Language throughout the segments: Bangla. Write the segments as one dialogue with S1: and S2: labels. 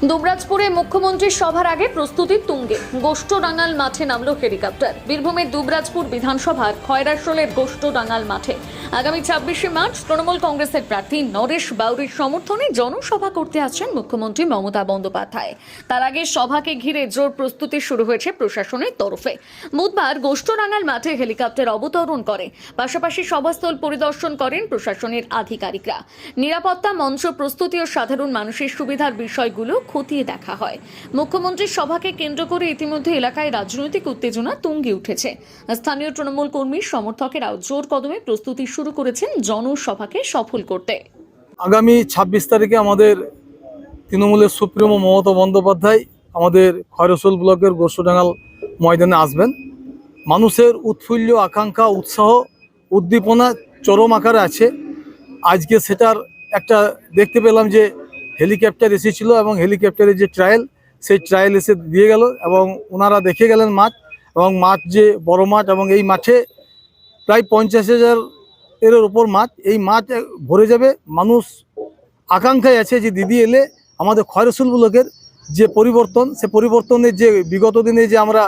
S1: দুবরাজপুরে মুখ্যমন্ত্রীর সভার আগে প্রস্তুতির তুঙ্গে গোষ্ঠডাঙ্গাল মাঠে নামলো হেলিকপ্টার। বীরভূমের দুবরাজপুর বিধানসভার খয়রাশোলের গোষ্ঠডাঙ্গাল মাঠে আগামী ২৬শে মার্চ তৃণমূল কংগ্রেসের প্রার্থী নরেশ বাউরির সমর্থনে জনসভা করতে আসছেন মুখ্যমন্ত্রী মমতা বন্দ্যোপাধ্যায়। তার আগে সভাকে ঘিরে জোর প্রস্তুতি শুরু হয়েছে প্রশাসনের তরফে। বুধবার গোষ্ঠডাঙ্গাল মাঠে হেলিকপ্টার অবতরণ করে, পাশাপাশি সভাস্থল পরিদর্শন করেন প্রশাসনের আধিকারিকরা। নিরাপত্তা, মঞ্চ প্রস্তুতি ও সাধারণ মানুষের সুবিধার বিষয়গুলো খতিয়ে দেখা হয়। মুখ্যমন্ত্রীর সভাকে কেন্দ্র করে ইতিমধ্যে এলাকায় রাজনৈতিক উত্তেজনা তুঙ্গে উঠেছে। স্থানীয় তৃণমূল কর্মী সমর্থকেরাও জোর কদমে প্রস্তুতি শুরু করেছেন জনসভাকে সফল করতে।
S2: আগামী ২৬ তারিখে আমাদের তৃণমূলের সুপ্রিমো মমতা বন্দ্যোপাধ্যায় আমাদের খয়রসোল ব্লকের গোষ্ঠডাঙ্গাল ময়দানে আসবেন। মানুষের উৎফুল্ল, আকাঙ্ক্ষা, উৎসাহ, উদ্দীপনা চরম আকারে আছে। আজকে সেটার একটা দেখতে পেলাম যে হেলিকপ্টার এসেছিল এবং হেলিকপ্টারের যে ট্রায়াল, সেই ট্রায়াল এসে দিয়ে গেল এবং ওনারা দেখে গেলেন মাঠ, এবং মাঠ যে বড় মাঠ, এবং এই মাঠে প্রায় ৫০,০০০ এর উপর মাঠ। এই মাঠ ভরে যাবে। মানুষ আকাঙ্ক্ষায় আছে যে দিদি এলে আমাদের খয়রসোল ব্লকের যে পরিবর্তন, সে পরিবর্তনের যে বিগত দিনে যে আমরা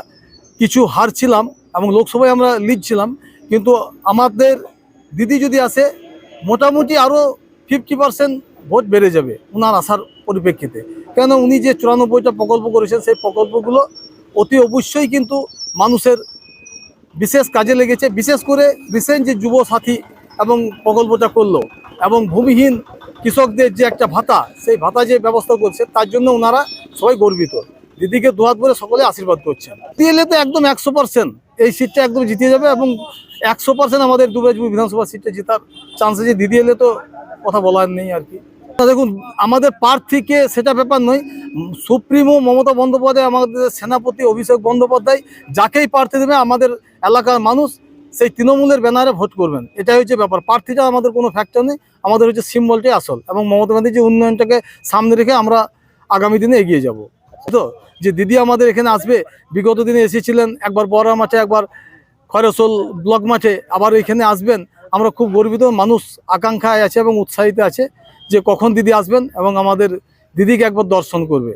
S2: কিছু হারছিলাম এবং লোকসভায় আমরা লিড ছিলাম, কিন্তু আমাদের দিদি যদি আসে মোটামুটি আরও 50% ভোট বেড়ে যাবে ওনার আসার পরিপ্রেক্ষিতে। কেন, উনি যে ৯৪টা প্রকল্প করেছেন, সেই প্রকল্পগুলো অতি অবশ্যই কিন্তু মানুষের বিশেষ কাজে লেগেছে। বিশেষ করে রিসেন্ট যে যুব সাথী এবং প্রকল্পটা করলো, এবং ভূমিহীন কৃষকদের যে একটা ভাতা, সেই ভাতা যে ব্যবস্থা করছে, তার জন্য ওনারা সবাই গর্বিত। দিদিকে দুহাত ভরে সকলে আশীর্বাদ করছেন। দিলে তো একদম ১০০% এই সিটটা একদম জিতে যাবে, এবং ১০০% আমাদের দুবরাজপুর বিধানসভা সিটটা জেতার চান্স আছে। দিদি এলে তো কথা বলার নেই আর কি। দেখুন, আমাদের প্রার্থীকে সেটা ব্যাপার নয়। সুপ্রিমো মমতা বন্দ্যোপাধ্যায়, আমাদের সেনাপতি অভিষেক বন্দ্যোপাধ্যায়, যাকেই প্রার্থী দেবে আমাদের এলাকার মানুষ সেই তৃণমূলের ব্যানারে ভোট করবেন। এটাই হচ্ছে ব্যাপার। প্রার্থীটা আমাদের কোনো ফ্যাক্টর নেই, আমাদের হচ্ছে সিম্বলটাই আসল, এবং মমতা ব্যানার্জির যে উন্নয়নটাকে সামনে রেখে আমরা আগামী দিনে এগিয়ে যাব। তো যে দিদি আমাদের এখানে আসবে, বিগত দিনে এসেছিলেন একবার বড়া মাঠে, একবার খয়রসোল ব্লক মাঠে, আবার এখানে আসবেন। আমরা খুব গর্বিত। মানুষ আকাঙ্ক্ষায় আছে এবং উৎসাহিত আছে যে কখন দিদি আসবেন এবং আমাদের দিদিকে একবার দর্শন করবে।